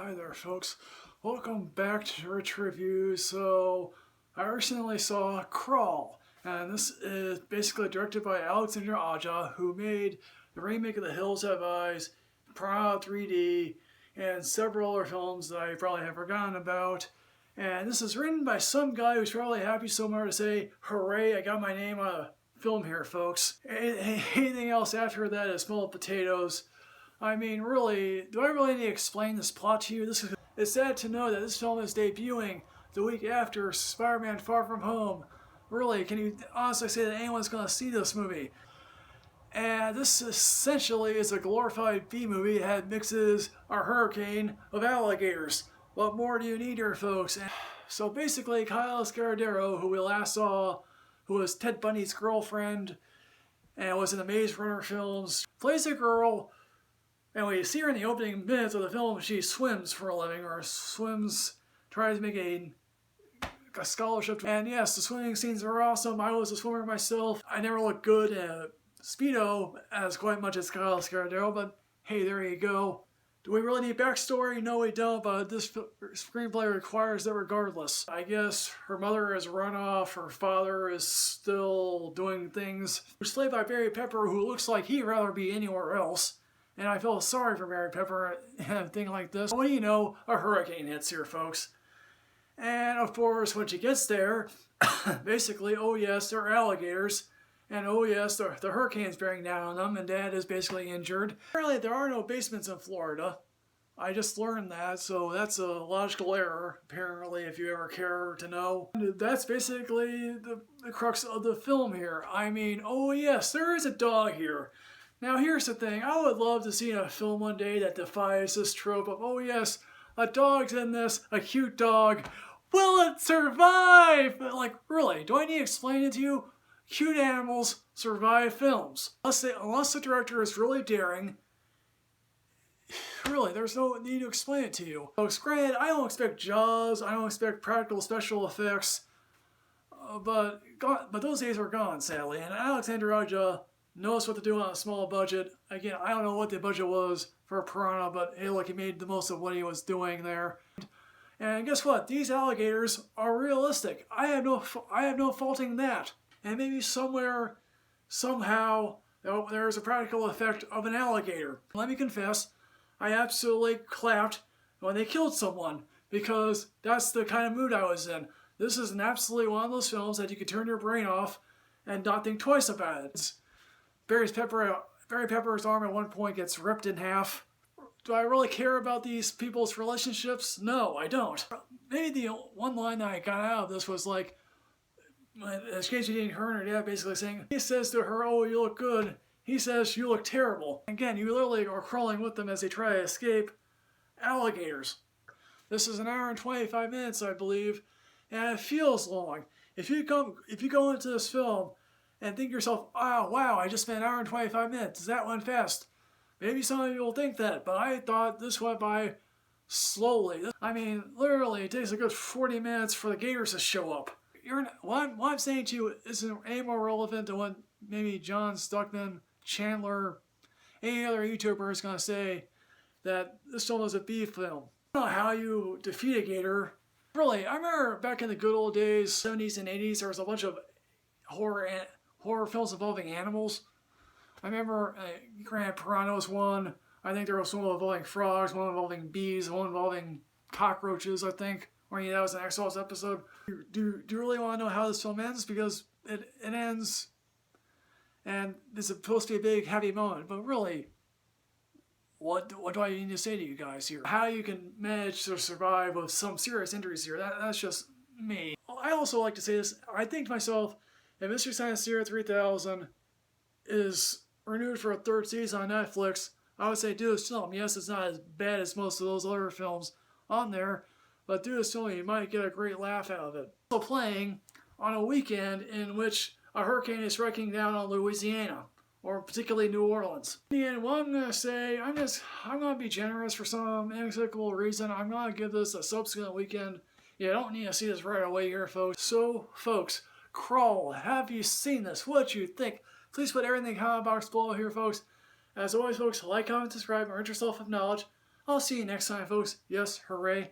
Hi there, folks. Welcome back to Rich Review. So, I recently saw Crawl, and this is basically directed by Alexander Aja, who made the remake of The Hills Have Eyes, Piranha 3D, and several other films that I probably have forgotten about. And this is written by some guy who's probably happy somewhere to say, "Hooray, I got my name on a film here, folks." Anything else after that is small potatoes. I mean, really, do I really need to explain this plot to you? It's sad to know that this film is debuting the week after Spider-Man Far From Home. Really, can you honestly say that anyone's going to see this movie? And this essentially is a glorified B-movie that mixes a hurricane of alligators. What more do you need here, folks? So basically, Kyle Scaradero, who we last saw, who was Ted Bundy's girlfriend and was in the Maze Runner films, plays a girl. And we see her in the opening minutes of the film. She swims for a living, or tries to make a scholarship. And yes, the swimming scenes are awesome. I was a swimmer myself. I never looked good in a Speedo as quite much as Kyle Scaradero, but hey, there you go. Do we really need backstory? No, we don't, but this screenplay requires it regardless. I guess her mother is run off, her father is still doing things. He's played by Barry Pepper, who looks like he'd rather be anywhere else. And I feel sorry for Barry Pepper and a thing like this. Well, you know, a hurricane hits here, folks. And of course, when she gets there, basically, oh yes, there are alligators. And oh yes, the hurricane's bearing down on them, and Dad is basically injured. Apparently, there are no basements in Florida. I just learned that, so that's a logical error, apparently, if you ever care to know. And that's basically the crux of the film here. I mean, oh yes, there is a dog here. Now here's the thing, I would love to see a film one day that defies this trope of, oh yes, a dog's in this, a cute dog, will it survive? Like, really, do I need to explain it to you? Cute animals survive films. Unless the director is really daring, really, there's no need to explain it to you. So, granted, I don't expect Jaws, I don't expect practical special effects, but those days are gone, sadly, and Alexander Aja knows what to do on a small budget. Again, I don't know what the budget was for Piranha, but hey, look, he made the most of what he was doing there. And guess what? These alligators are realistic. I have no faulting that. And maybe somewhere, somehow, there's a practical effect of an alligator. Let me confess, I absolutely clapped when they killed someone, because that's the kind of mood I was in. This is absolutely one of those films that you can turn your brain off and not think twice about it. Barry Pepper's arm at one point gets ripped in half. Do I really care about these people's relationships? No, I don't. Maybe the one line that I got out of this was like, in case you didn't hear her dad basically saying, he says to her, "Oh, you look good." He says, "You look terrible." Again, you literally are crawling with them as they try to escape alligators. This is an hour and 25 minutes, I believe, and it feels long. If you go into this film and think to yourself, "Oh, wow, I just spent an hour and 25 minutes. That went fast." Maybe some of you will think that, but I thought this went by slowly. I mean, literally, it takes a good 40 minutes for the gators to show up. What I'm saying to you isn't any more relevant than what maybe John Stuckman, Chandler, any other YouTuber is going to say that this film is a B film. I don't know how you defeat a gator. Really, I remember back in the good old days, 70s and 80s, there was a bunch of horror films involving animals. I remember Grand Piranha was one. I think there was one involving frogs, one involving bees, one involving cockroaches, I think. Or yeah, that was an X-Files episode. Do you really want to know how this film ends? Because it ends, and it's supposed to be a big, happy moment. But really, what do I need to say to you guys here? How you can manage to survive with some serious injuries here, that's just me. I also like to say this. I think to myself, if Mystery Science Theater 3000 is renewed for a third season on Netflix, I would say do this film. Yes, it's not as bad as most of those other films on there, but do this film, you might get a great laugh out of it. Also playing on a weekend in which a hurricane is striking down on Louisiana, or particularly New Orleans. And what I'm going to say, I'm going to be generous for some inexplicable reason. I'm going to give this a subsequent weekend. You don't need to see this right away here, folks. So, folks, Crawl, have you seen this? What you think? Please put everything in the comment box below here, folks. As always, folks, like, comment, subscribe, and enrich yourself with knowledge. I'll see you next time, folks. Yes, hooray.